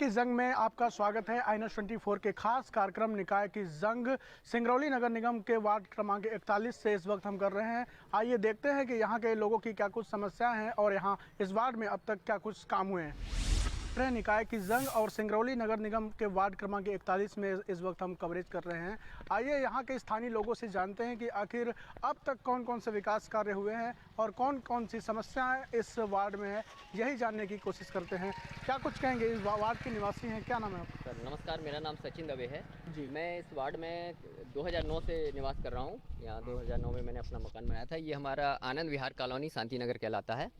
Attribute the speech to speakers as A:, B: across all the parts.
A: की जंग में आपका स्वागत है। INOS24 के खास कार्यक्रम निकाय की जंग सिंगरौली नगर निगम के वार्ड क्रमांक 41 से इस वक्त हम कर रहे हैं। आइए देखते हैं कि यहाँ के लोगों की क्या कुछ समस्याएं हैं और यहाँ इस वार्ड में अब तक क्या कुछ काम हुए हैं। निकाय की जंग और सिंगरौली नगर निगम के वार्ड क्रमांक 41 में इस वक्त हम कवरेज कर रहे हैं। आइए यहाँ के स्थानीय लोगों से जानते हैं कि आखिर अब तक कौन कौन से विकास कार्य हुए हैं और कौन कौन सी समस्याएं इस वार्ड में है, यही जानने की कोशिश करते हैं। क्या कुछ कहेंगे, इस वार्ड के निवासी हैं, क्या नाम है आपका?
B: सर नमस्कार, मेरा नाम सचिन दवे है
A: जी।
B: मैं इस वार्ड में 2009 से निवास कर रहा हूँ। यहाँ 2009 में मैंने अपना मकान बनाया था। ये हमारा आनंद विहार कॉलोनी शांति नगर कहलाता है।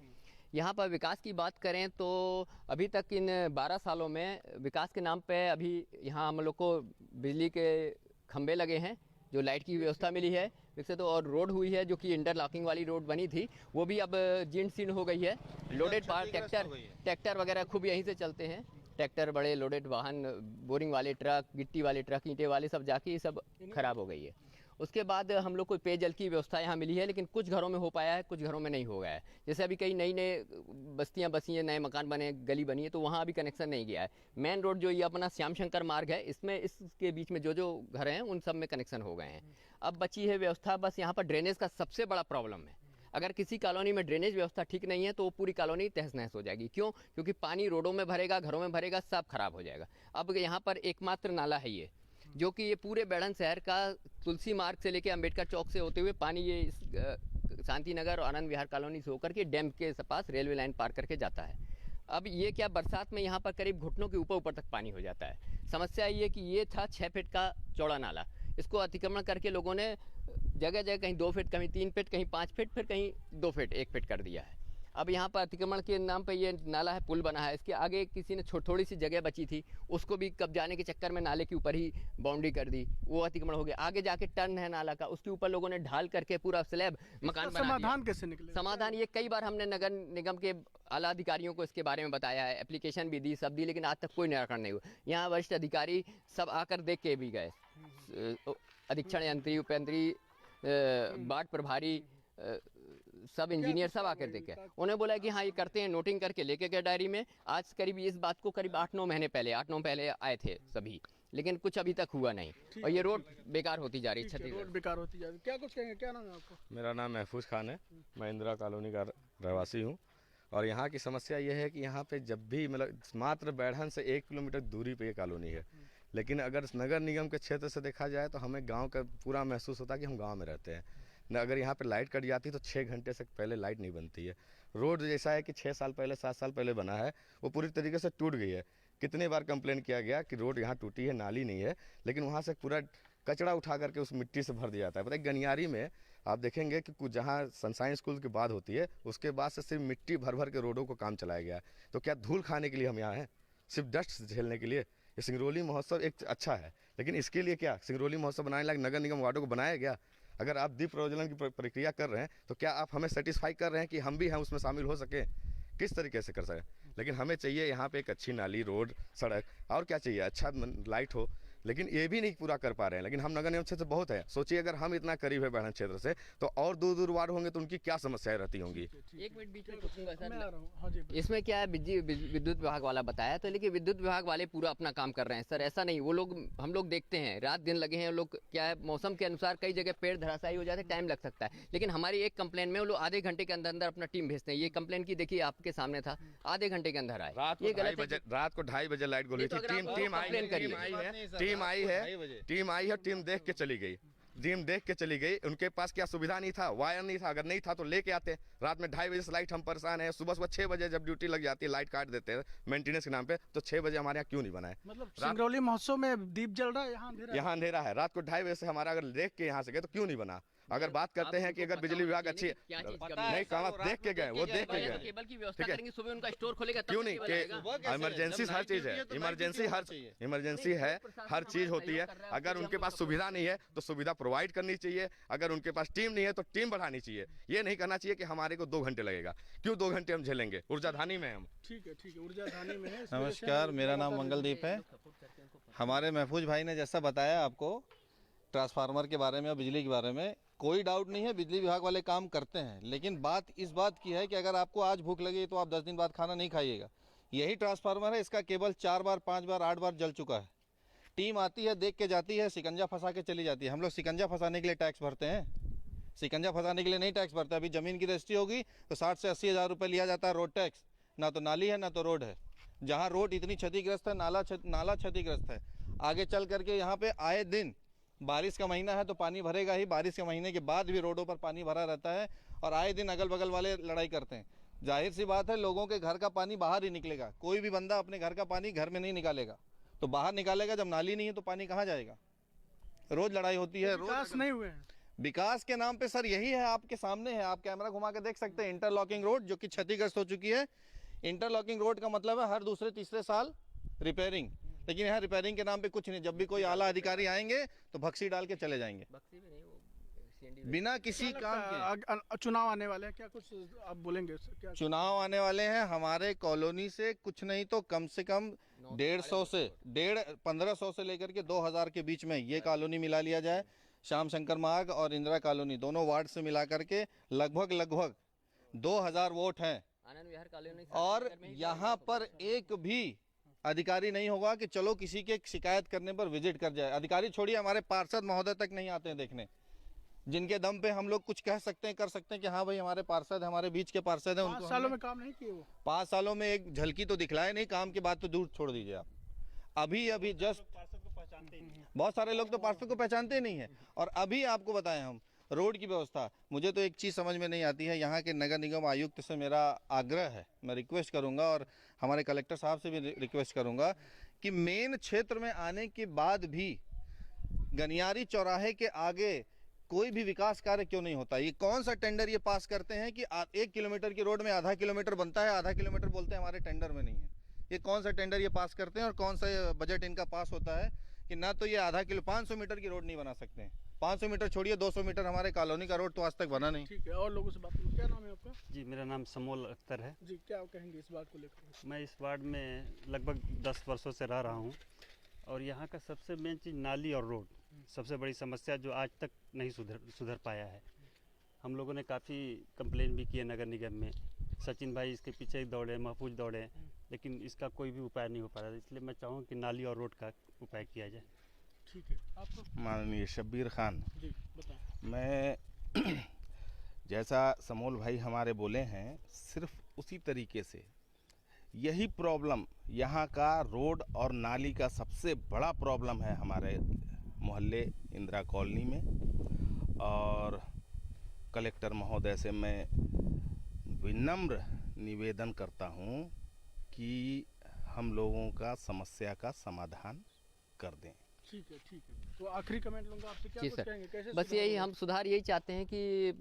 B: यहाँ पर विकास की बात करें तो अभी तक इन 12 सालों में विकास के नाम पे अभी यहाँ हम लोग को बिजली के खंभे लगे हैं, जो लाइट की व्यवस्था मिली है विकसित, तो और रोड हुई है जो कि इंटरलॉकिंग वाली रोड बनी थी, वो भी अब जीर्ण शीर्ण हो गई है। लोडेड ट्रैक्टर वगैरह खूब यहीं से चलते हैं। ट्रैक्टर, बड़े लोडेड वाहन, बोरिंग वाले ट्रक, गिट्टी वाले ट्रक, ईंटे वाले सब जाके सब खराब हो गई है। उसके बाद हम लोग को पेयजल की व्यवस्था यहाँ मिली है, लेकिन कुछ घरों में हो पाया है, कुछ घरों में नहीं हो गया है। जैसे अभी कई नई नए बस्तियाँ बसी हैं, नए मकान बने, गली बनी है, तो वहाँ अभी कनेक्शन नहीं गया है। मेन रोड जो ये अपना श्याम शंकर मार्ग है, इसमें इसके बीच में जो जो घर हैं उन सब में कनेक्शन हो गए हैं। अब बची है व्यवस्था बस यहाँ पर ड्रेनेज का सबसे बड़ा प्रॉब्लम है। अगर किसी कॉलोनी में ड्रेनेज व्यवस्था ठीक नहीं है तो पूरी कॉलोनी तहस नहस हो जाएगी। क्यों? क्योंकि पानी रोडों में भरेगा, घरों में भरेगा, सब खराब हो जाएगा। अब यहाँ पर एकमात्र नाला है ये, जो कि ये पूरे बेड़न शहर का तुलसी मार्ग से लेके अंबेडकर चौक से होते हुए पानी ये शांति नगर और आनंद विहार कॉलोनी से होकर के डैम के पास रेलवे लाइन पार करके जाता है। अब ये क्या, बरसात में यहाँ पर करीब घुटनों के ऊपर तक पानी हो जाता है। समस्या ये कि ये था 6 फीट का चौड़ा नाला, इसको अतिक्रमण करके लोगों ने जगह जगह कहीं 2 फीट, कहीं 3 फीट, कहीं 5 फीट, फिर कहीं 2 फीट, 1 फीट कर दिया है। अब यहाँ पर अतिक्रमण के नाम पे ये नाला है, पुल बना है, इसके आगे किसी ने थोड़ी सी जगह बची थी, उसको भी कब जाने के चक्कर में नाले के ऊपर ही बाउंड्री कर दी, वो अतिक्रमण हो गया। आगे जाके टर्न है नाला का, उसके ऊपर लोगों ने ढाल करके पूरा स्लैब मकान बना दिया।
A: समाधान कैसे निकले?
B: समाधान ये कई बार हमने नगर निगम के आला अधिकारियों को इसके बारे में बताया है, एप्लीकेशन भी दी, सब दी, लेकिन आज तक कोई निराकरण नहीं हुआ। यहाँ वरिष्ठ अधिकारी सब आकर देख के भी गए, अधीक्षण यंत्री, उपयंत्री, वार्ड प्रभारी, सब इंजीनियर सब आकर देखे। उन्हें बोला कि हाँ ये करते हैं, नोटिंग करके लेके गए डायरी में। आज करीब इस बात को करीब 8-9 महीने पहले आए थे सभी, लेकिन कुछ अभी तक हुआ नहीं और ये रोड बेकार होती जा रही है।
A: रोड बेकार होती जा रही है। क्या कुछ कहेंगे, क्या नाम है आपका?
C: मेरा नाम महफूज खान है, मैं इंदिरा कॉलोनी का रहवासी हूँ। और यहाँ की समस्या ये है कि यहाँ पे जब भी मतलब मात्र बैढ़न से 1 किलोमीटर दूरी पे ये कॉलोनी है, लेकिन अगर नगर निगम के क्षेत्र से देखा जाए तो हमें गांव का पूरा महसूस होता है कि हम गांव में रहते हैं न। अगर यहाँ पे लाइट कट जाती है तो 6 घंटे से पहले लाइट नहीं बनती है। रोड जैसा है कि 6 साल पहले, 7 साल पहले बना है, वो पूरी तरीके से टूट गई है। कितनी बार कंप्लेन किया गया कि रोड यहाँ टूटी है, नाली नहीं है, लेकिन वहाँ से पूरा कचरा उठा करके उस मिट्टी से भर दिया जाता है। पता है गनियारी में आप देखेंगे कि कुछ जहाँ सनसाइन स्कूल की बात होती है, उसके बाद से सिर्फ मिट्टी भर भर के रोडों को काम चलाया गया है। तो क्या धूल खाने के लिए हम यहाँ हैं? सिर्फ डस्ट झेलने के लिए? ये सिंगरौली महोत्सव एक अच्छा है, लेकिन इसके लिए क्या सिंगरौली महोत्सव बनाने लायक नगर निगम वार्डों को बनाया गया? अगर आप दीप प्रज्वलन की प्रक्रिया कर रहे हैं तो क्या आप हमें सेटिस्फाई कर रहे हैं कि हम भी हैं उसमें शामिल हो सके? किस तरीके से कर सकें? लेकिन हमें चाहिए यहाँ पे एक अच्छी नाली, रोड, सड़क, और क्या चाहिए, अच्छा लाइट हो, लेकिन ये भी नहीं पूरा कर पा रहे हैं। लेकिन हम नगर निगम क्षेत्र बहुत है, सोचिए अगर हम इतना करीब है बैढ़न क्षेत्र से, तो और दूर दूर वार्ड होंगे तो उनकी क्या समस्याएं रहती होंगी।
B: एक मिनट बीच में पूछूंगा सर,
A: हाँ जी।
B: इसमें क्या है, विद्युत विभाग वाला बताया तो, लेकिन विद्युत विभाग वाले पूरा अपना काम कर रहे हैं सर। ऐसा नहीं, वो लोग, हम लोग देखते हैं रात दिन लगे हैं लोग। क्या है, मौसम के अनुसार कई जगह पेड़ धराशायी हो जाते हैं, टाइम लग सकता है, लेकिन हमारी एक कंप्लेन में वो लोग आधे घंटे के अंदर अंदर अपना टीम भेजते हैं। ये कंप्लेन की देखिए आपके सामने था, आधे घंटे के अंदर आए।
C: रात को 2:30 बजे लाइट गोली थी। टीम आई है, टीम देख के चली गई। उनके पास क्या सुविधा नहीं था, वायर नहीं था, अगर नहीं था तो लेके आते। रात में 2:30 बजे से लाइट हम परेशान है। सुबह 6 बजे जब ड्यूटी लग जाती है, लाइट काट देते हैं मेंटेनेंस के नाम पे, तो 6 बजे हमारे यहाँ क्यों नहीं बना है?
A: मतलब सिंगरौली महोत्सव में दीप जल रहा है, यहाँ
C: अंधेरा है। रात को 2:30 बजे से हमारा अगर देख के यहाँ से गए तो क्यों नहीं बना? अगर बात करते हैं कि अगर बिजली विभाग अच्छी नहीं, काम देख के गए, वो देख के गए,
B: केबल की व्यवस्था करेंगे, सुबह उनका स्टोर खोलेगा,
C: क्यों नहीं? इमरजेंसी हर चीज है, इमरजेंसी है, हर चीज होती है। अगर उनके पास सुविधा नहीं है तो सुविधा प्रोवाइड करनी चाहिए। अगर उनके पास टीम नहीं है तो टीम बढ़ानी चाहिए। ये नहीं करना चाहिए कि हमारे को 2 घंटे लगेगा। क्यों 2 घंटे हम झेलेंगे? ऊर्जाधानी में हम।
A: ठीक है, ऊर्जाधानी में है।
D: नमस्कार, मेरा नाम मंगलदीप है। हमारे महफूज भाई ने जैसा बताया आपको ट्रांसफार्मर के बारे में और बिजली के बारे में, कोई डाउट नहीं है, बिजली विभाग वाले काम करते हैं। लेकिन बात इस बात की है कि अगर आपको आज भूख लगी तो आप 10 दिन बाद खाना नहीं खाइएगा। यही ट्रांसफार्मर है, इसका केबल 4 बार 5 बार 8 बार जल चुका है। टीम आती है, देख के जाती है, शिकंजा फंसा के चली जाती है। हम लोग शिकंजा फंसाने के लिए टैक्स भरते हैं, शिकंजा फंसाने के लिए नहीं टैक्स भरते। अभी ज़मीन की रजिस्ट्री होगी तो 60 से 80 हज़ार रुपये लिया जाता है रोड टैक्स। ना तो नाली है ना तो रोड है। जहाँ रोड इतनी क्षतिग्रस्त है, नाला क्षतिग्रस्त है। आगे चल करके यहाँ पे आए दिन बारिश का महीना है तो पानी भरेगा ही, बारिश के महीने के बाद भी रोडों पर पानी भरा रहता है और आए दिन अगल बगल वाले लड़ाई करते हैं। जाहिर सी बात है, लोगों के घर का पानी बाहर ही निकलेगा। कोई भी बंदा अपने घर का पानी घर में नहीं निकालेगा, तो बाहर निकालेगा। जब नाली नहीं है तो पानी कहाँ जाएगा? रोज लड़ाई होती है।
A: विकास नहीं हुए हैं।
D: विकास के नाम पे सर यही है, आपके सामने है, आप कैमरा घुमा के देख सकते हैं। इंटरलॉकिंग रोड जो कि क्षतिग्रस्त हो चुकी है। इंटरलॉकिंग रोड का मतलब है हर दूसरे तीसरे साल रिपेयरिंग, लेकिन यहाँ रिपेयरिंग के नाम पे कुछ नहीं। जब भी कोई आला अधिकारी आएंगे तो भक्सी डाल के चले जाएंगे बिना किसी काम के।
A: चुनाव आने वाले हैं, क्या कुछ आप बोलेंगे? क्या
D: चुनाव आने वाले हैं, हमारे कॉलोनी से कुछ नहीं तो कम से कम 150 से 1500 से लेकर के 2000 के बीच में ये कॉलोनी मिला लिया जाए। श्याम शंकर मार्ग और इंदिरा कॉलोनी दोनों वार्ड से मिला करके लगभग 2000 वोट हैं।
B: आनंद विहार कॉलोनी
D: और यहाँ पर एक भी अधिकारी नहीं होगा कि चलो किसी के शिकायत करने पर विजिट कर जाए। अधिकारी छोड़िए, हमारे पार्षद महोदय तक नहीं आते हैं देखने, जिनके दम पे हम लोग कुछ कह सकते हैं, कर सकते हैं कि हाँ भाई हमारे पार्षद, हमारे बीच के पार्षद हैं।
A: 5 सालों में काम नहीं किए वो।
D: 5 सालों में एक झलकी तो दिखलाए नहीं, काम की बात तो दूर छोड़ दीजिए आप। अभी जस्ट बहुत सारे लोग तो पार्षद को पहचानते ही नहीं है। और अभी आपको बताएं हम रोड की व्यवस्था, मुझे तो एक चीज़ समझ में नहीं आती है। यहाँ के नगर निगम आयुक्त से मेरा आग्रह है, मैं रिक्वेस्ट करूँगा और हमारे कलेक्टर साहब से भी रिक्वेस्ट करूँगा कि मेन क्षेत्र में आने के बाद भी गनियारी चौराहे के आगे कोई भी विकास कार्य क्यों नहीं होता? ये कौन सा टेंडर ये पास करते हैं कि 1 किलोमीटर की रोड में आधा किलोमीटर बनता है, आधा किलोमीटर बोलते हैं हमारे टेंडर में नहीं है। ये कौन सा टेंडर ये पास करते हैं और कौन सा बजट इनका पास होता है कि ना तो ये आधा किलो 500 मीटर की रोड नहीं बना सकते हैं। 500 मीटर छोड़िए, 200 मीटर हमारे कॉलोनी का रोड तो आज तक बना नहीं।
A: ठीक है, और लोगों से बात करूँ। क्या नाम है आपका?
E: जी, मेरा नाम समोल अख्तर है।
A: जी, क्या कहेंगे इस बात को लेकर?
E: मैं इस वार्ड में लगभग 10 वर्षों से रह रहा हूँ और यहाँ का सबसे मेन चीज़ नाली और रोड, सबसे बड़ी समस्या जो आज तक नहीं सुधर पाया है। हम लोगों ने काफ़ी कंप्लेन भी किए नगर निगम में, सचिन भाई इसके पीछे दौड़े, महफूज दौड़े, लेकिन इसका कोई भी उपाय नहीं हो पा रहा। इसलिए मैं चाहूँ कि नाली और रोड का उपाय किया जाए।
A: ठीक है, आपको?
C: माननीय शब्बीर खान
A: जी बताएं।
C: मैं जैसा समोल भाई हमारे बोले हैं, सिर्फ उसी तरीके से यही प्रॉब्लम यहाँ का रोड और नाली का सबसे बड़ा प्रॉब्लम है हमारे मोहल्ले इंदिरा कॉलोनी में। और कलेक्टर महोदय से मैं विनम्र निवेदन करता हूँ कि हम लोगों का समस्या का समाधान कर दें।
A: ठीक है, ठीक है। तो आखिरी कमेंट लूँगा आपसे, क्या
B: जी
A: कुछ
B: सर,
A: कहेंगे? कैसे
B: बस
A: सुधार
B: यही
A: होगा?
B: हम सुधार यही चाहते हैं कि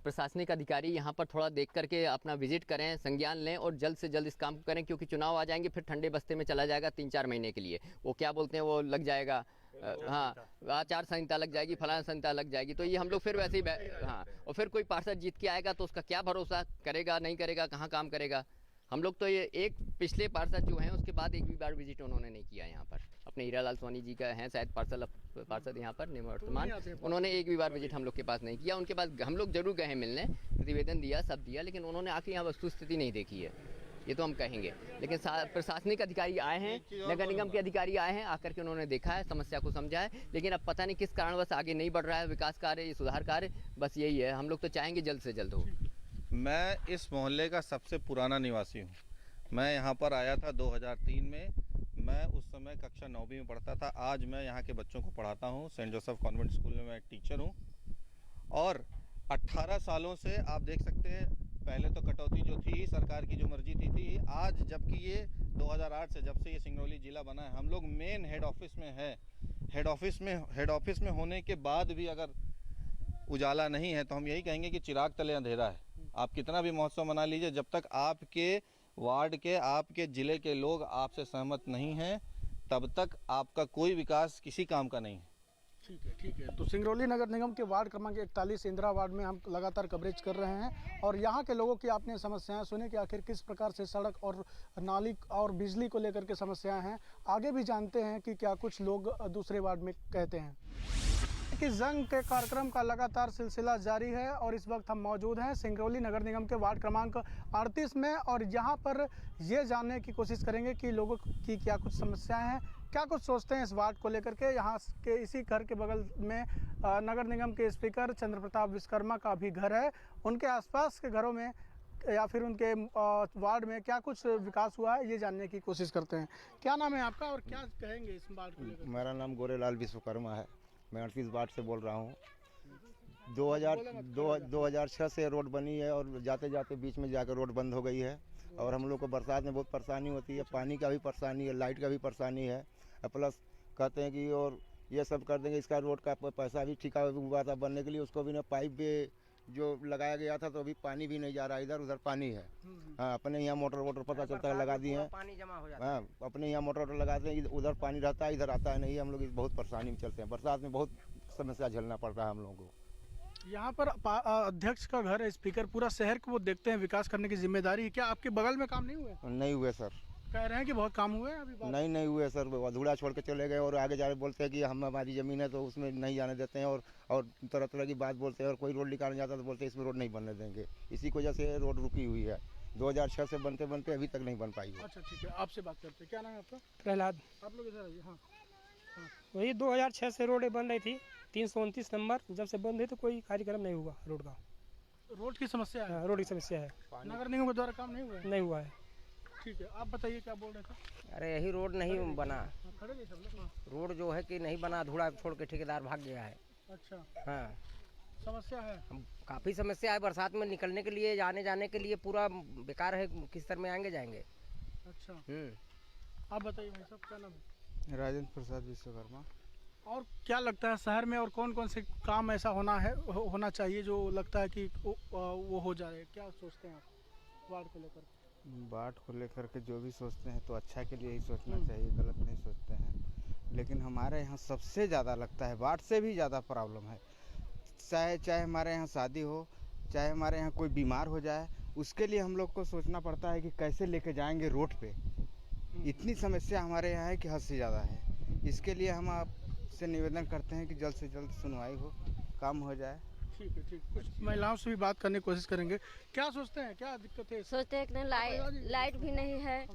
B: प्रशासनिक अधिकारी यहाँ पर थोड़ा देख करके अपना विजिट करें, संज्ञान लें और जल्द से जल्द इस काम को करें, क्योंकि चुनाव आ जाएंगे, फिर ठंडे बस्ते में चला जाएगा 3-4 महीने के लिए। वो क्या बोलते हैं, वो लग जाएगा, हाँ आचार संहिता लग जाएगी, फलाना संहिता लग जाएगी, तो ये हम लोग फिर वैसे ही हाँ, और फिर कोई पार्षद जीत के आएगा तो उसका क्या भरोसा, करेगा नहीं करेगा, कहाँ काम करेगा। हम लोग तो ये एक पिछले पार्षद जो हैं उसके बाद एक भी बार विजिट उन्होंने नहीं किया यहाँ पर। अपने हीरालाल सोनी जी का हैं शायद पार्षद यहाँ पर निवर्तमान, उन्होंने एक भी बार विजिट हम लोग के पास नहीं किया। उनके पास हम लोग जरूर गए हैं मिलने, प्रतिवेदन दिया, सब दिया, लेकिन उन्होंने आके यहाँ वस्तु स्थिति नहीं देखी है, ये तो हम कहेंगे। लेकिन प्रशासनिक अधिकारी आए हैं, नगर निगम के अधिकारी आए हैं, आकर के उन्होंने देखा है, समस्या को समझा है, लेकिन अब पता नहीं किस कारणवश आगे नहीं बढ़ रहा है विकास कार्य, सुधार कार्य। बस यही है, हम लोग तो चाहेंगे जल्द से जल्द हो।
D: मैं इस मोहल्ले का सबसे पुराना निवासी हूँ। मैं यहाँ पर आया था 2003 में। मैं उस समय कक्षा 9वीं में पढ़ता था। आज मैं यहाँ के बच्चों को पढ़ाता हूँ। सेंट जोसेफ कॉन्वेंट स्कूल में मैं एक टीचर हूँ और 18 सालों से आप देख सकते हैं, पहले तो कटौती जो थी सरकार की जो मर्जी थी। आज जबकि ये 2008 से जब से ये सिंगरौली जिला बना है, हम लोग मेन हेड ऑफिस में है। हेड ऑफिस में होने के बाद भी अगर उजाला नहीं है तो हम यही कहेंगे कि चिराग तले अंधेरा है। आप कितना भी महोत्सव मना लीजिए, जब तक आपके वार्ड के, आपके ज़िले के लोग आपसे सहमत नहीं हैं, तब तक आपका कोई विकास किसी काम का नहीं है।
A: ठीक है, ठीक है। तो सिंगरौली नगर निगम के वार्ड क्रमांक 41 इंदिरा वार्ड में हम लगातार कवरेज कर रहे हैं और यहाँ के लोगों की आपने समस्याएं सुनी कि आखिर किस प्रकार से सड़क और नाली और बिजली को लेकर के समस्याएं हैं। आगे भी जानते हैं कि क्या कुछ लोग दूसरे वार्ड में कहते हैं। कि जंग के कार्यक्रम का लगातार सिलसिला जारी है और इस वक्त हम मौजूद हैं सिंगरौली नगर निगम के वार्ड क्रमांक 38 में और यहाँ पर ये जानने की कोशिश करेंगे कि लोगों की क्या कुछ समस्याएं हैं, क्या कुछ सोचते हैं इस वार्ड को लेकर के। यहाँ के इसी घर के बगल में नगर निगम के स्पीकर चंद्र प्रताप विश्वकर्मा का भी घर है। उनके आसपास के घरों में या फिर उनके वार्ड में क्या कुछ विकास हुआ है ये जानने की कोशिश करते हैं। क्या नाम है आपका और क्या कहेंगे इस वार्ड को लेकर?
F: मेरा नाम गोरेलाल विश्वकर्मा है, मैं 38 वार्ड से बोल रहा हूँ। 2006 से रोड बनी है और जाते जाते बीच में जाकर रोड बंद हो गई है और हम लोग को बरसात में बहुत परेशानी होती है, पानी का भी परेशानी है, लाइट का भी परेशानी है। प्लस कहते हैं कि और ये सब कर देंगे, इसका रोड का पैसा भी ठिका हुआ था बनने के लिए, उसको भी ना पाइप भी जो लगाया गया था तो अभी पानी भी नहीं जा रहा, इधर उधर पानी है। हाँ, अपने यहाँ मोटर पता चलता है लगा दिए हैं,
G: पानी जमा हो जाता है।
F: हाँ, अपने यहाँ मोटर लगाते हैं, उधर पानी रहता है, इधर आता है नहीं। हम लोग बहुत परेशानी में चलते हैं, बरसात में बहुत समस्या झेलना पड़ रहा है हम लोगों को।
A: यहाँ पर अध्यक्ष का घर है, स्पीकर पूरा शहर को वो देखते हैं, विकास करने की जिम्मेदारी है। क्या आपके बगल में काम नहीं हुए?
F: नहीं हुए सर,
A: कह रहे हैं कि बहुत काम हुए हैं अभी।
F: नहीं हुए सर, अधूरा छोड़ के चले गए और आगे जा बोलते हैं कि हमारी ज़मीन है तो उसमें नहीं जाने देते हैं और तरह तरह की बात बोलते हैं और कोई रोड निकालने जाता है तो बोलते हैं इसमें रोड नहीं बनने देंगे। इसी की वजह से रोड रुकी हुई है, 2006 से बनते बनते अभी तक नहीं बन पाई है।
A: अच्छा ठीक है, आपसे बात करते हैं। क्या नाम है आपका?
H: प्रहलाद।
A: आप लोग इधर आइए। हाँ,
H: वही 2006 से रोड बन रही थी, 329 नंबर जब से बंद हुई तो कोई कार्यक्रम नहीं हुआ रोड का।
A: रोड की समस्या है,
H: रोड की समस्या है,
A: नगर निगम के द्वारा काम नहीं हुआ है।
H: नहीं हुआ है।
A: ठीक है, आप बताइए क्या बोल रहे थे?
G: अरे यही रोड नहीं बना,
A: खड़े नहीं सब लोग। हाँ,
G: रोड जो है कि नहीं बना, अधूरा छोड़ के ठेकेदार भाग गया है।
A: अच्छा,
G: हाँ,
A: समस्या है।
G: काफ़ी समस्या है, बरसात में निकलने के लिए आने जाने के लिए पूरा बेकार है, किस तरह में आएंगे जाएंगे।
A: अच्छा, आप बताइए भाई साहब क्या नाम है?
I: राजेंद्र प्रसाद विश्वकर्मा।
A: और क्या लगता है शहर में और कौन कौन से काम ऐसा होना चाहिए जो लगता है कि वो हो जाए? क्या सोचते हैं आप वार्ड को लेकर?
I: वार्ड को लेकर के जो भी सोचते हैं तो अच्छा के लिए ही सोचना चाहिए, गलत नहीं सोचते हैं। लेकिन हमारे यहाँ सबसे ज़्यादा लगता है वार्ड से भी ज़्यादा प्रॉब्लम है। चाहे हमारे यहाँ शादी हो, चाहे हमारे यहाँ कोई बीमार हो जाए, उसके लिए हम लोग को सोचना पड़ता है कि कैसे लेके जाएंगे रोड पे। इतनी समस्या हमारे यहाँ है कि हद से ज़्यादा है। इसके लिए हम आपसे निवेदन करते हैं कि जल्द से जल्द सुनवाई हो, काम हो जाए।
A: ठीक है, ठीक। कुछ महिलाओं से भी बात करने की कोशिश करेंगे। क्या सोचते हैं, क्या दिक्कत है?
J: सोचते हैं कि लाइट भी नहीं है,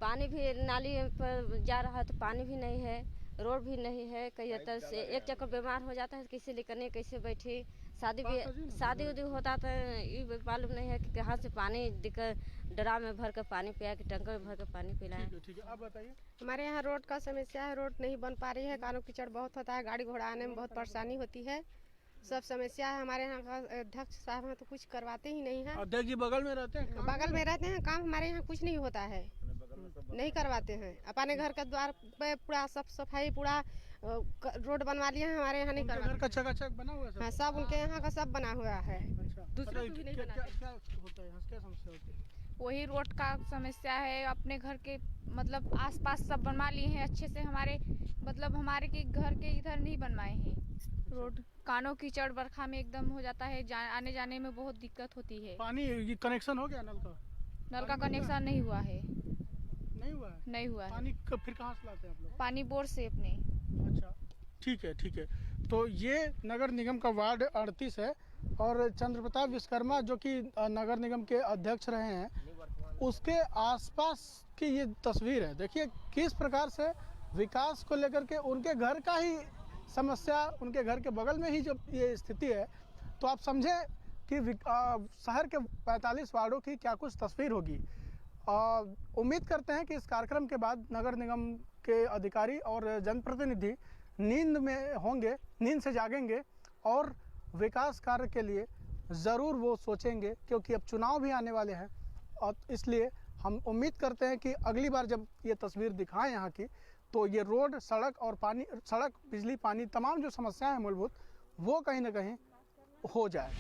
J: पानी भी नाली पर जा रहा है तो पानी भी नहीं है, रोड भी नहीं है। कई तरह से एक चक्कर बीमार हो जाता है, कैसे लेकर कैसे बैठे। शादी उदी होता तो ये मालूम नहीं है कि कहाँ से पानी दिक्कत, ड्राम में भर कर पानी पिया कि टंकर में भर कर पानी पिलाएं।
A: ठीक है, आप बताइए।
K: हमारे यहाँ रोड का समस्या है, रोड नहीं बन पा रही है, कानों कीचड़ बहुत होता है, गाड़ी घोड़ा आने में बहुत परेशानी होती है, सब समस्या है। हमारे यहाँ का अध्यक्ष साहब हैं तो कुछ करवाते ही नहीं है।
A: अध्यक्ष जी बगल में रहते हैं?
K: बगल में रहते हैं, काम हमारे यहाँ कुछ नहीं होता है, नहीं करवाते हैं। अपने घर का द्वार पे पूरा साफ सफाई, पूरा रोड बनवा लिए हैं, हमारे यहाँ नहीं करवाते।
A: घर का चकाचक बना हुआ है?
K: हाँ, सब उनके यहाँ का सब बना हुआ है।
A: अच्छा,
K: दूसरे को भी नहीं बनाते।
A: क्या होता है, क्या समस्या होती है?
L: वही रोड का समस्या है। अपने घर के मतलब आसपास सब बनवा लिए हैं अच्छे से, हमारे मतलब हमारे के घर के इधर नहीं बनवाए हैं रोड। कानों कीचड़ बरखा में एकदम हो जाता है, आने जाने में बहुत दिक्कत होती है।
A: पानी कनेक्शन हो गया?
L: नल का कनेक्शन नहीं हुआ है।
A: नहीं हुआ है?
L: नहीं हुआ है।
A: पानी फिर कहाँ से लाते हैं आप लोग?
L: पानी बोर से अपने।
A: अच्छा, ठीक है, ठीक है। तो ये नगर निगम का वार्ड 38 है और चंद्र प्रताप विश्वकर्मा जो कि नगर निगम के अध्यक्ष रहे हैं, उसके आसपास की ये तस्वीर है। देखिए किस प्रकार से विकास को लेकर के उनके घर का ही समस्या, उनके घर के बगल में ही जब ये स्थिति है तो आप समझें कि शहर के 45 वार्डों की क्या कुछ तस्वीर होगी। उम्मीद करते हैं कि इस कार्यक्रम के बाद नगर निगम के अधिकारी और जनप्रतिनिधि नींद में होंगे, नींद से जागेंगे और विकास कार्य के लिए ज़रूर वो सोचेंगे, क्योंकि अब चुनाव भी आने वाले हैं। और इसलिए हम उम्मीद करते हैं कि अगली बार जब ये तस्वीर दिखाएं यहाँ की, तो ये रोड, सड़क और पानी, सड़क, बिजली, पानी, तमाम जो समस्याएं हैं मूलभूत, वो कहीं ना कहीं हो जाए।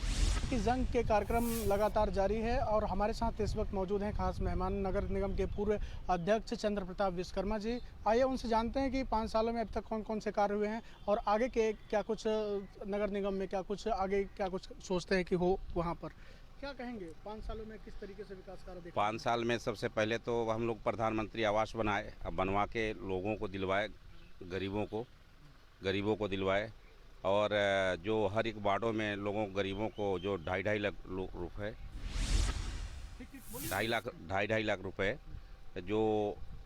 A: कि जंग के कार्यक्रम लगातार जारी है और हमारे साथ इस वक्त मौजूद हैं खास मेहमान नगर निगम के पूर्व अध्यक्ष चंद्र प्रताप विश्वकर्मा जी। आइए उनसे जानते हैं कि 5 सालों में अब तक कौन कौन से कार्य हुए हैं और आगे के क्या कुछ नगर निगम में क्या कुछ आगे क्या कुछ सोचते हैं कि हो वहाँ पर। क्या कहेंगे 5 सालों में किस तरीके से विकास कार्य देखा?
M: 5 साल में सबसे पहले तो हम लोग प्रधानमंत्री आवास बनाए, अब बनवा के लोगों को दिलवाए, गरीबों को दिलवाए। और जो हर एक वार्डों में लोगों गरीबों को जो 2.5 लाख रुपए 2.5 लाख रुपए जो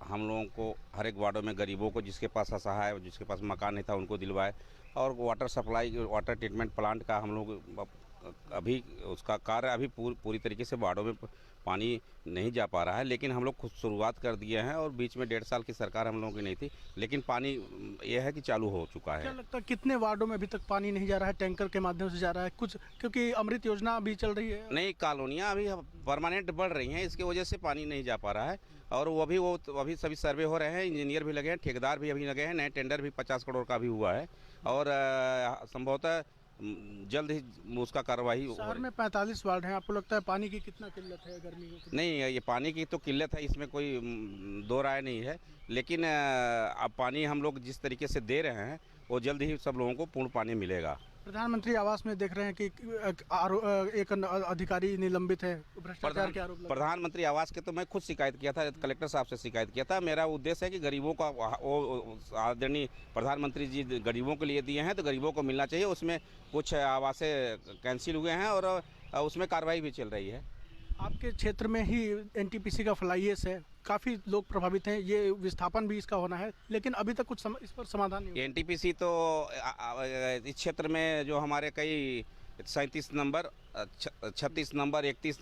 M: हम लोगों को हर एक वार्डों में गरीबों को जिसके पास असहाय जिसके पास मकान नहीं था उनको दिलवाए। और water supply water treatment plant का हम लोग अभी उसका कार्य अभी पूरी तरीके से वार्डों में पानी नहीं जा पा रहा है, लेकिन हम लोग खुद शुरुआत कर दिए हैं। और बीच में 1.5 साल की सरकार हम लोगों की नहीं थी, लेकिन पानी यह है कि चालू हो चुका है।
A: क्या लगता है कितने वार्डों में अभी तक पानी नहीं जा रहा है? टैंकर के माध्यम से जा रहा है कुछ, क्योंकि अमृत योजना अभी चल रही है।
M: नहीं, कॉलोनियाँ अभी परमानेंट बढ़ रही हैं, इसकी वजह से पानी नहीं जा पा रहा है। और वो अभी सभी सर्वे हो रहे हैं, इंजीनियर भी लगे हैं, ठेकेदार भी अभी लगे हैं, नए टेंडर भी 50 करोड़ का भी हुआ है और संभवतः जल्द ही उसका कार्रवाई।
A: शहर में 45 वार्ड हैं, आपको लगता है पानी की कितना किल्लत है गर्मी में?
M: नहीं, ये पानी की तो किल्लत है, इसमें कोई दो राय नहीं है, लेकिन अब पानी हम लोग जिस तरीके से दे रहे हैं वो जल्द ही सब लोगों को पूर्ण पानी मिलेगा।
A: प्रधानमंत्री आवास में देख रहे हैं कि एक अधिकारी निलंबित है, भ्रष्टाचार के आरोप।
M: प्रधानमंत्री आवास के तो मैं खुद शिकायत किया था, कलेक्टर साहब से शिकायत किया था। मेरा उद्देश्य है कि गरीबों का वो आदरणीय प्रधानमंत्री जी गरीबों के लिए दिए हैं तो गरीबों को मिलना चाहिए। उसमें कुछ आवासें कैंसिल हुए हैं और उसमें कार्रवाई भी चल रही है।
A: आपके क्षेत्र में ही एनटीपीसी का फ्लाईएस है, काफ़ी लोग प्रभावित हैं, ये विस्थापन भी इसका होना है, लेकिन अभी तक कुछ इस पर समाधान नहीं हुआ।
M: एनटीपीसी तो इस क्षेत्र में जो हमारे कई 37 नंबर, 36 नंबर, 31,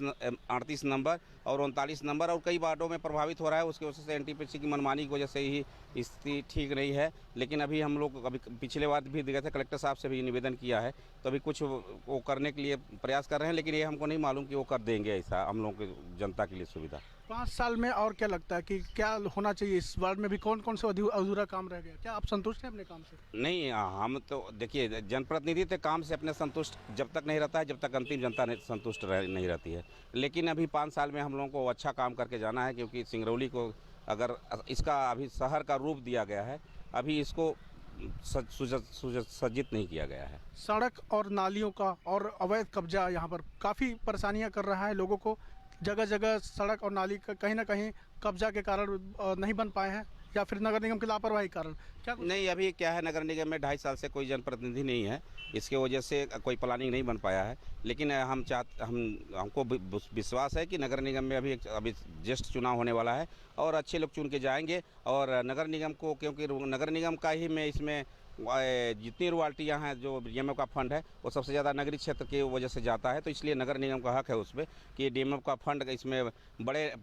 M: 38 नंबर और 39 नंबर और कई वार्डों में प्रभावित हो रहा है। उसकी वजह से एनटीपीसी की मनमानी की वजह से ही स्थिति ठीक नहीं है। लेकिन अभी हम लोग अभी पिछले बार भी गए थे, कलेक्टर साहब से भी निवेदन किया है, तो अभी कुछ वो करने के लिए प्रयास कर रहे हैं, लेकिन ये हमको नहीं मालूम कि वो कर देंगे ऐसा हम लोगों की जनता के लिए सुविधा।
A: 5 साल में और क्या लगता है कि क्या होना चाहिए इस वार्ड में भी? कौन कौन से अधूरा काम रह गया? क्या आप संतुष्ट हैं अपने काम से?
M: नहीं, हम तो देखिए जनप्रतिनिधि तो काम से अपने संतुष्ट जब तक नहीं रहता है, जब तक अंतिम जनता संतुष्ट नहीं रहती है। लेकिन अभी 5 साल में हम लोगों को अच्छा काम करके जाना है, क्योंकि सिंगरौली को अगर इसका अभी शहर का रूप दिया गया है, अभी इसको सज्जित नहीं किया गया है।
A: सड़क और नालियों का और अवैध कब्जा यहाँ पर काफ़ी परेशानियाँ कर रहा है लोगों को। जगह जगह सड़क और नाली का कहीं ना कहीं कब्जा के कारण नहीं बन पाए हैं, या फिर नगर निगम की लापरवाही के कारण? क्या
M: नहीं, अभी क्या है, नगर निगम में 2.5 साल से कोई जनप्रतिनिधि नहीं है, इसके वजह से कोई प्लानिंग नहीं बन पाया है। लेकिन हमको विश्वास है कि नगर निगम में अभी जस्ट चुनाव होने वाला है और अच्छे लोग चुन के जाएंगे। और नगर निगम को, क्योंकि नगर निगम का ही में इसमें जितनी रॉयल्टियाँ हैं जो डीएमएफ का फंड है वो सबसे ज़्यादा नगरीय क्षेत्र की वजह से जाता है, तो इसलिए नगर निगम का हक है उस पर कि डीएमएफ का फंड इसमें बड़े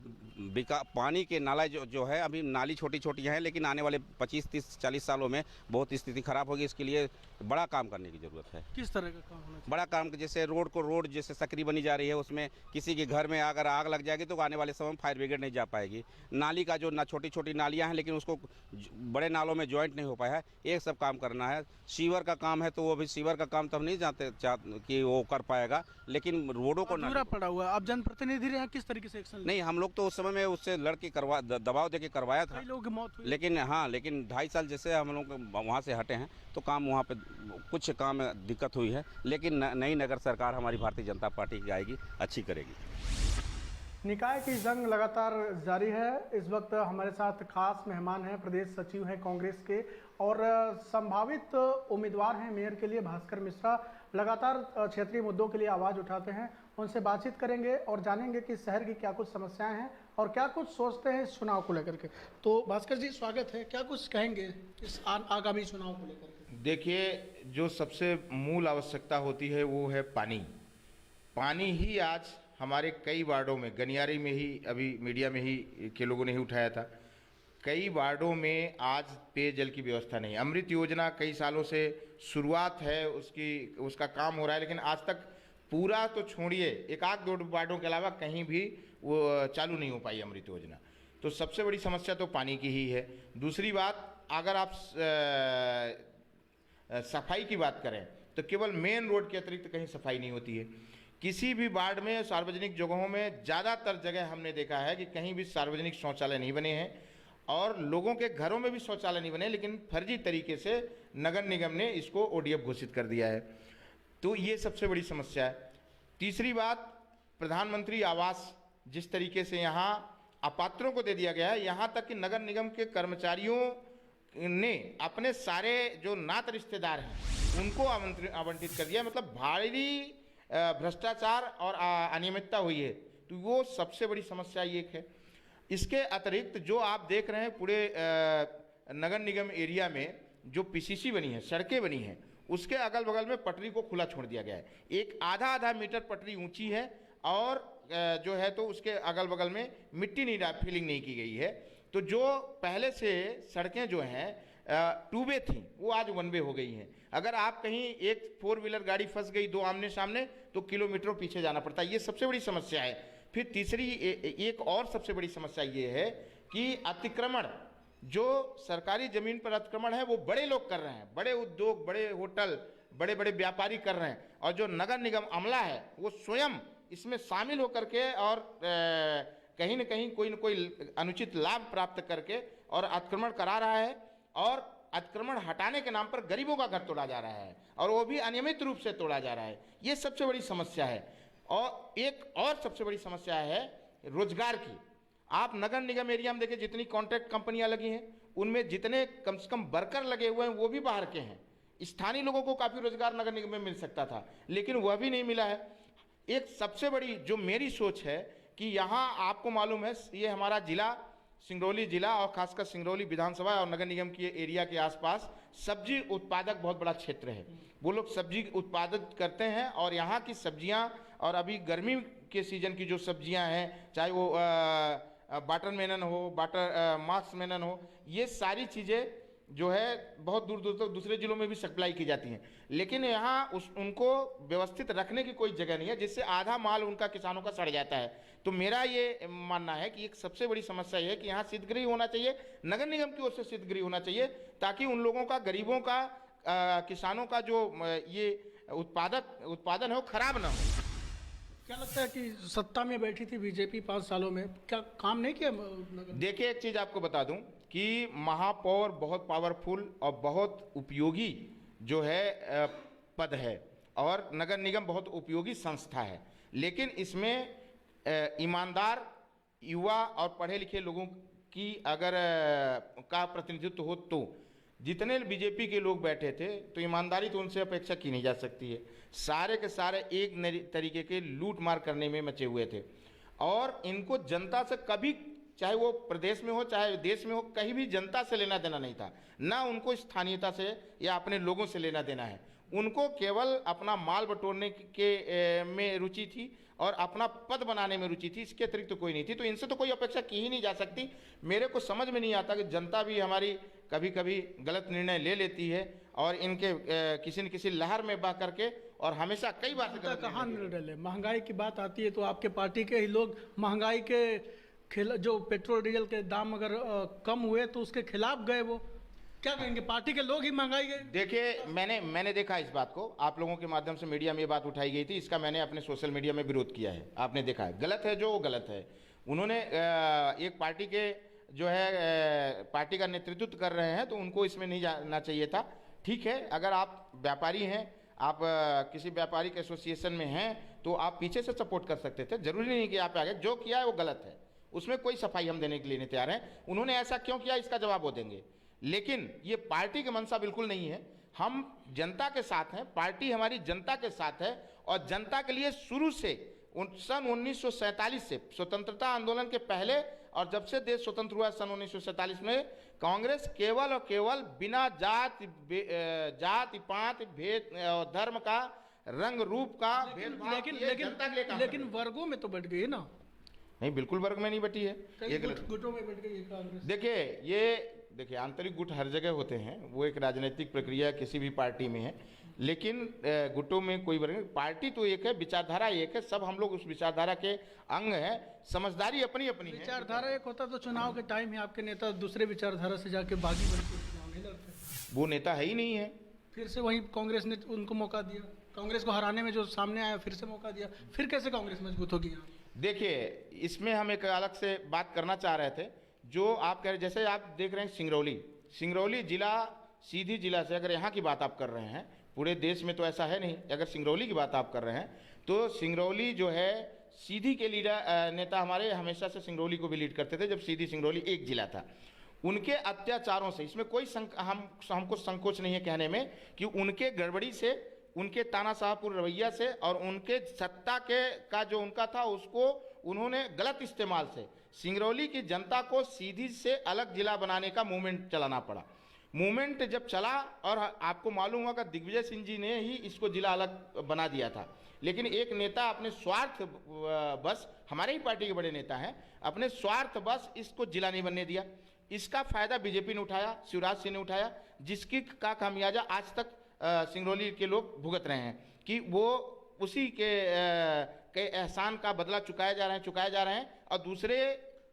M: पानी के नाला जो है, अभी नाली छोटी छोटी हैं, लेकिन आने वाले 25, 30, 40 सालों में बहुत स्थिति खराब होगी। इसके लिए बड़ा काम करने की ज़रूरत है।
A: किस तरह का काम होना चाहिए?
M: बड़ा काम, जैसे रोड जैसे सकरी बनी जा रही है, उसमें किसी के घर में अगर आग लग जाएगी तो आने वाले समय में फायर ब्रिगेड नहीं जा पाएगी। नाली का जो छोटी छोटी नालियाँ हैं, लेकिन उसको बड़े नालों में ज्वाइंट नहीं हो पाया है, ये सब काम करना है। सीवर का काम है तो वो भी सीवर का काम तो हम नहीं जानते कि वो कर पाएगा, लेकिन रोडों को
A: पूरा पड़ा हुआ है। आप जनप्रतिनिधि रहे, किस तरीके से एक्शन?
M: नहीं, हम लोग तो उस समय में उससे लड़के दबाव देके करवाया था,
A: कई लोगों की मौत हुई।
M: लेकिन 2.5 साल जैसे हम लोग वहाँ से हटे हैं तो काम वहाँ पे कुछ काम में दिक्कत हुई है, लेकिन नई नगर सरकार हमारी भारतीय जनता पार्टी की आएगी, अच्छी करेगी।
A: निकाय की जंग लगातार जारी है। इस वक्त हमारे साथ खास मेहमान हैं, प्रदेश सचिव हैं कांग्रेस के और संभावित उम्मीदवार हैं मेयर के लिए भास्कर मिश्रा। लगातार क्षेत्रीय मुद्दों के लिए आवाज़ उठाते हैं, उनसे बातचीत करेंगे और जानेंगे कि शहर की क्या कुछ समस्याएं हैं और क्या कुछ सोचते हैं इस चुनाव को लेकर के। तो भास्कर जी, स्वागत है। क्या कुछ कहेंगे इस आगामी चुनाव को लेकर के?
N: देखिए, जो सबसे मूल आवश्यकता होती है वो है पानी। पानी ही आज हमारे कई वार्डों में, गनियारी में ही अभी मीडिया में ही के लोगों ने ही उठाया था, कई वार्डों में आज पेयजल की व्यवस्था नहीं। अमृत योजना कई सालों से शुरुआत है, उसका काम हो रहा है, लेकिन आज तक पूरा तो छोड़िए, 1-2 वार्डों के अलावा कहीं भी वो चालू नहीं हो पाई अमृत योजना। तो सबसे बड़ी समस्या तो पानी की ही है। दूसरी बात, अगर आप सफाई की बात करें तो केवल मेन रोड के अतिरिक्त कहीं सफाई नहीं होती है। किसी भी वार्ड में, सार्वजनिक जगहों में ज़्यादातर जगह हमने देखा है कि कहीं भी सार्वजनिक शौचालय नहीं बने हैं और लोगों के घरों में भी शौचालय नहीं बने, लेकिन फर्जी तरीके से नगर निगम ने इसको ओडीएफ घोषित कर दिया है। तो ये सबसे बड़ी समस्या है। तीसरी बात, प्रधानमंत्री आवास जिस तरीके से यहाँ अपात्रों को दे दिया गया है, यहाँ तक कि नगर निगम के कर्मचारियों ने अपने सारे जो नात रिश्तेदार हैं उनको आवंटित कर दिया, मतलब भारी भ्रष्टाचार और अनियमितता हुई है। तो वो सबसे बड़ी समस्या ये एक है। इसके अतिरिक्त जो आप देख रहे हैं पूरे नगर निगम एरिया में जो पीसीसी बनी है, सड़कें बनी हैं, उसके अगल बगल में पटरी को खुला छोड़ दिया गया है। एक आधा मीटर पटरी ऊंची है और जो है तो उसके अगल बगल में मिट्टी नहीं फिलिंग नहीं की गई है। तो जो पहले से सड़कें जो हैं टू वे थी वो आज वन वे हो गई हैं। अगर आप कहीं एक 4 व्हीलर गाड़ी फंस गई दो आमने सामने तो किलोमीटरों पीछे जाना पड़ता है। ये सबसे बड़ी समस्या है। फिर तीसरी एक और सबसे बड़ी समस्या ये है कि अतिक्रमण, जो सरकारी जमीन पर अतिक्रमण है वो बड़े लोग कर रहे हैं, बड़े उद्योग, बड़े होटल, बड़े बड़े व्यापारी कर रहे हैं, और जो नगर निगम अमला है वो स्वयं इसमें शामिल होकर के और कहीं न कहीं कोई न कोई अनुचित लाभ प्राप्त करके और अतिक्रमण करा रहा है, और अतिक्रमण हटाने के नाम पर गरीबों का घर तोड़ा जा रहा है, और वो भी अनियमित रूप से तोड़ा जा रहा है। ये सबसे बड़ी समस्या है। और एक और सबसे बड़ी समस्या है रोजगार की। आप नगर निगम एरिया में देखिए, जितनी कॉन्ट्रैक्ट कंपनियां लगी हैं उनमें जितने कम से कम वर्कर लगे हुए हैं वो भी बाहर के हैं। स्थानीय लोगों को काफ़ी रोजगार नगर निगम में मिल सकता था, लेकिन वह भी नहीं मिला है। एक सबसे बड़ी जो मेरी सोच है कि यहाँ आपको मालूम है ये हमारा जिला सिंगरौली जिला और खासकर सिंगरौली विधानसभा और नगर निगम के एरिया के आसपास सब्जी उत्पादक बहुत बड़ा क्षेत्र है। वो लोग सब्जी उत्पादक करते हैं, और यहाँ की सब्जियाँ, और अभी गर्मी के सीजन की जो सब्जियाँ हैं, चाहे वो वाटरमेलन हो, मार्क्समेलन हो, ये सारी चीज़ें जो है बहुत दूर दूर तक दूसरे जिलों में भी सप्लाई की जाती हैं, लेकिन यहाँ उनको व्यवस्थित रखने की कोई जगह नहीं है, जिससे आधा माल उनका किसानों का सड़ जाता है। तो मेरा ये मानना है कि एक सबसे बड़ी समस्या ये है कि यहाँ शीतगृह होना चाहिए, नगर निगम की ओर से शीतगृह होना चाहिए, ताकि उन लोगों का, गरीबों का, किसानों का जो ये उत्पादन है वो खराब ना हो।
A: क्या लगता है कि सत्ता में बैठी थी बीजेपी 5 सालों में, क्या काम नहीं किया?
N: देखिए, एक चीज़ आपको बता दूं कि महापौर बहुत पावरफुल और बहुत उपयोगी जो है पद है, और नगर निगम बहुत उपयोगी संस्था है, लेकिन इसमें ईमानदार युवा और पढ़े लिखे लोगों की अगर का प्रतिनिधित्व हो, तो जितने बीजेपी के लोग बैठे थे तो ईमानदारी तो उनसे अपेक्षा की नहीं जा सकती है। सारे के सारे एक तरीके के लूट मार करने में मचे हुए थे, और इनको जनता से कभी, चाहे वो प्रदेश में हो चाहे देश में हो, कहीं भी जनता से लेना देना नहीं था। ना उनको स्थानीयता से या अपने लोगों से लेना देना है। उनको केवल अपना माल बटोरने के में रुचि थी और अपना पद बनाने में रुचि थी, इसके अतिरिक्त तो कोई नहीं थी। तो इनसे तो कोई अपेक्षा की ही नहीं जा सकती। मेरे को समझ में नहीं आता कि जनता भी हमारी कभी कभी गलत निर्णय ले लेती है, और इनके किसी न किसी लहर में बह करके, और हमेशा कई बार से
A: कहाँ निर्णय ले। महंगाई की बात आती है तो आपके पार्टी के ही लोग महंगाई के जो पेट्रोल डीजल के दाम अगर कम हुए तो उसके खिलाफ गए। वो क्या कहेंगे, पार्टी के लोग ही महंगाई गए?
N: देखिए, मैंने देखा इस बात को, आप लोगों के माध्यम से मीडिया में ये बात उठाई गई थी, इसका मैंने अपने सोशल मीडिया में विरोध किया है। आपने देखा है, गलत है जो गलत है। उन्होंने एक पार्टी के जो है पार्टी का नेतृत्व कर रहे हैं तो उनको इसमें नहीं जाना चाहिए था। ठीक है, अगर आप व्यापारी हैं, आप किसी व्यापारिक एसोसिएशन में हैं, तो आप पीछे से सपोर्ट कर सकते थे, जरूरी नहीं कि आप आगे। जो किया है वो गलत है, उसमें कोई सफाई हम देने के लिए नहीं तैयार हैं। उन्होंने ऐसा क्यों किया इसका जवाब वो देंगे, लेकिन ये पार्टी की मंशा बिल्कुल नहीं है। हम जनता के साथ हैं, पार्टी हमारी जनता के साथ है, और जनता के लिए शुरू से सन 1947 से, स्वतंत्रता आंदोलन के पहले और जब से देश स्वतंत्र हुआ सन 1947 में, कांग्रेस केवल और केवल बिना जाति पात भेद धर्म का, रंग रूप का भेदभाव,
A: लेकिन वर्गों में तो बढ़ गई है ना?
N: नहीं, बिल्कुल वर्ग में नहीं बटी है, ये गलत।
A: गुटों में बढ़ गई है कांग्रेस।
N: देखिए आंतरिक गुट हर जगह होते हैं, वो एक राजनीतिक प्रक्रिया किसी भी पार्टी में है, लेकिन गुटों में कोई वर्ग नहीं। पार्टी तो एक है, विचारधारा एक है, सब हम लोग उस विचारधारा के अंग हैं। समझदारी अपनी अपनी है।
A: विचारधारा एक होता तो चुनाव के टाइम ही आपके नेता दूसरे विचारधारा से जाके बागी बनते,
N: वो नेता है ही नहीं है।
A: फिर से वही कांग्रेस ने उनको मौका दिया, कांग्रेस को हराने में जो सामने आया फिर से मौका दिया, फिर कैसे कांग्रेस मजबूत होगी?
N: देखिए, इसमें हम एक अलग से बात करना चाह रहे थे। जो आप कह रहे, जैसे आप देख रहे हैं सिंगरौली जिला, सीधी जिला से अगर यहाँ की बात आप कर रहे हैं, पूरे देश में तो ऐसा है नहीं, अगर सिंगरौली की बात आप कर रहे हैं तो सिंगरौली जो है, सीधी के लीडर नेता हमारे हमेशा से सिंगरौली को भी लीड करते थे जब सीधी सिंगरौली एक जिला था। उनके अत्याचारों से, इसमें कोई हमको संकोच नहीं है कहने में कि उनके गड़बड़ी से, उनके तानाशाहपुर रवैया से और उनके सत्ता का जो उनका था उसको उन्होंने गलत इस्तेमाल से सिंगरौली की जनता को सीधी से अलग जिला बनाने का मूवमेंट चलाना पड़ा। मूवमेंट जब चला और आपको मालूम होगा दिग्विजय सिंह जी ने ही इसको जिला अलग बना दिया था, लेकिन एक नेता अपने स्वार्थ बस, हमारे ही पार्टी के बड़े नेता हैं, अपने स्वार्थ बस इसको जिला नहीं बनने दिया। इसका फायदा बीजेपी ने उठाया, शिवराज सिंह ने उठाया, जिसकी का खामियाजा आज तक सिंगरौली के लोग भुगत रहे हैं कि वो उसी के एहसान का बदला चुकाए जा रहे हैं और दूसरे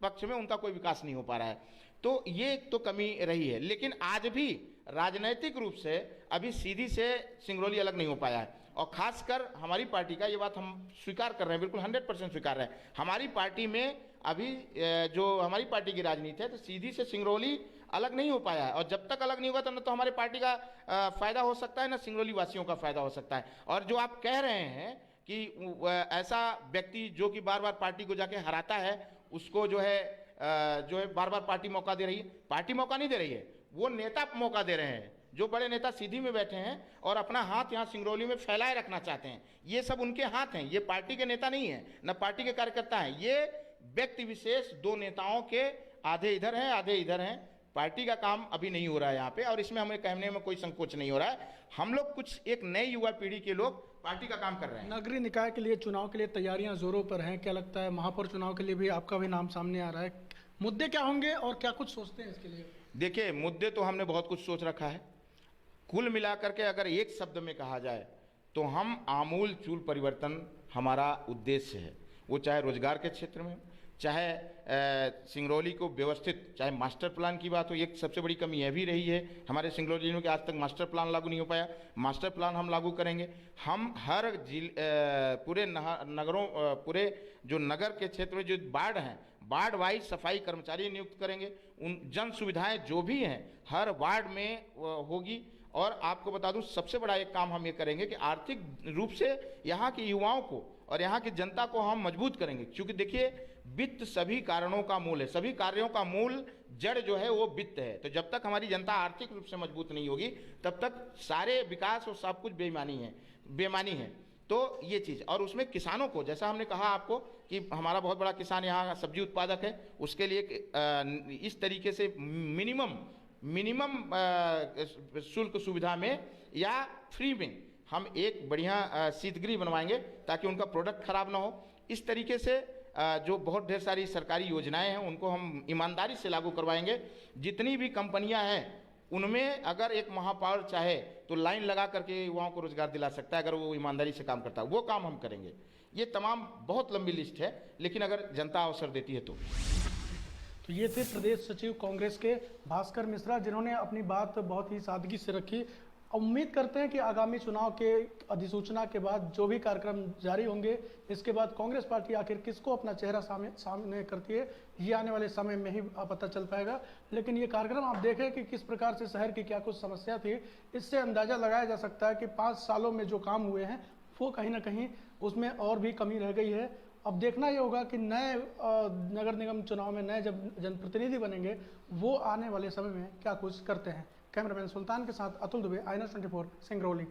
N: पक्ष में उनका कोई विकास नहीं हो पा रहा है। तो ये एक तो कमी रही है, लेकिन आज भी राजनैतिक रूप से अभी सीधी से सिंगरौली अलग नहीं हो पाया है। और खासकर हमारी पार्टी का, ये बात हम स्वीकार कर रहे हैं, बिल्कुल 100% स्वीकार रहे हैं, हमारी पार्टी में अभी जो हमारी पार्टी की राजनीति है तो सीधी से सिंगरौली अलग नहीं हो पाया है। और जब तक अलग नहीं होगा न तो हमारी पार्टी का फायदा हो सकता है, न सिंगरौली वासियों का फायदा हो सकता है। और जो आप कह रहे हैं कि ऐसा व्यक्ति जो कि बार बार पार्टी को जाके हराता है, उसको जो है बार बार पार्टी मौका दे रही है, पार्टी मौका नहीं दे रही है, वो नेता मौका दे रहे हैं। जो बड़े नेता सीधी में बैठे हैं और अपना हाथ यहाँ सिंगरौली में फैलाए रखना चाहते हैं, ये सब उनके हाथ हैं। ये पार्टी के नेता नहीं है, न पार्टी के कार्यकर्ता हैं, ये व्यक्ति विशेष दो नेताओं के आधे इधर हैं आधे इधर हैं। पार्टी का काम अभी नहीं हो रहा है यहाँ पे, और इसमें हमें कहने में कोई संकोच नहीं हो रहा है। हम लोग कुछ एक नई युवा पीढ़ी के लोग पार्टी का काम कर रहे हैं।
A: नगरीय निकाय के लिए चुनाव के लिए तैयारियां जोरों पर हैं, क्या लगता है महापौर चुनाव के लिए भी आपका भी नाम सामने आ रहा है, मुद्दे क्या होंगे और क्या कुछ सोचते हैं इसके लिए?
N: देखिए, मुद्दे तो हमने बहुत कुछ सोच रखा है। कुल मिलाकर के अगर एक शब्द में कहा जाए तो हम आमूल चूल परिवर्तन हमारा उद्देश्य है। वो चाहे रोजगार के क्षेत्र में, चाहे सिंगरौली को व्यवस्थित, चाहे मास्टर प्लान की बात हो। एक सबसे बड़ी कमी यह भी रही है हमारे सिंगरौली जिले में कि आज तक मास्टर प्लान लागू नहीं हो पाया। मास्टर प्लान हम लागू करेंगे। हम हर पूरे नगरों, पूरे जो नगर के क्षेत्र में जो वार्ड हैं, वार्ड वाइज सफाई कर्मचारी नियुक्त करेंगे। उन जन सुविधाएं जो भी हैं हर वार्ड में होगी। और आपको बता दूं, सबसे बड़ा एक काम हम ये करेंगे कि आर्थिक रूप से यहाँ के युवाओं को और यहाँ की जनता को हम मजबूत करेंगे। क्योंकि देखिए, वित्त सभी कारणों का मूल है, सभी कार्यों का मूल जड़ जो है वो वित्त है। तो जब तक हमारी जनता आर्थिक रूप से मजबूत नहीं होगी तब तक सारे विकास और सब कुछ बेईमानी है। तो ये चीज़, और उसमें किसानों को, जैसा हमने कहा आपको कि हमारा बहुत बड़ा किसान यहाँ सब्जी उत्पादक है, उसके लिए इस तरीके से मिनिमम शुल्क सुविधा में या फ्री में हम एक बढ़िया शीतगृह बनवाएंगे ताकि उनका प्रोडक्ट खराब ना हो। इस तरीके से जो बहुत ढेर सारी सरकारी योजनाएं हैं उनको हम ईमानदारी से लागू करवाएंगे। जितनी भी कंपनियां हैं उनमें अगर एक महापौर चाहे तो लाइन लगा करके युवाओं को रोजगार दिला सकता है, अगर वो ईमानदारी से काम करता है। वो काम हम करेंगे। ये तमाम बहुत लंबी लिस्ट है, लेकिन अगर जनता अवसर देती है
A: तो ये थे प्रदेश सचिव कांग्रेस के भास्कर मिश्रा, जिन्होंने अपनी बात बहुत ही सादगी से रखी। उम्मीद करते हैं कि आगामी चुनाव के अधिसूचना के बाद जो भी कार्यक्रम जारी होंगे, इसके बाद कांग्रेस पार्टी आखिर किसको अपना चेहरा सामने करती है, ये आने वाले समय में ही पता चल पाएगा। लेकिन ये कार्यक्रम आप देखें कि किस प्रकार से शहर की क्या कुछ समस्या थी, इससे अंदाज़ा लगाया जा सकता है कि 5 सालों में जो काम हुए हैं वो कहीं ना कहीं उसमें और भी कमी रह गई है। अब देखना ये होगा कि नए नगर निगम चुनाव में नए जब जनप्रतिनिधि बनेंगे वो आने वाले समय में क्या कुछ करते हैं। कैमरामैन सुल्तान के साथ अतुल दुबे, आईना 24 सिंगरौली।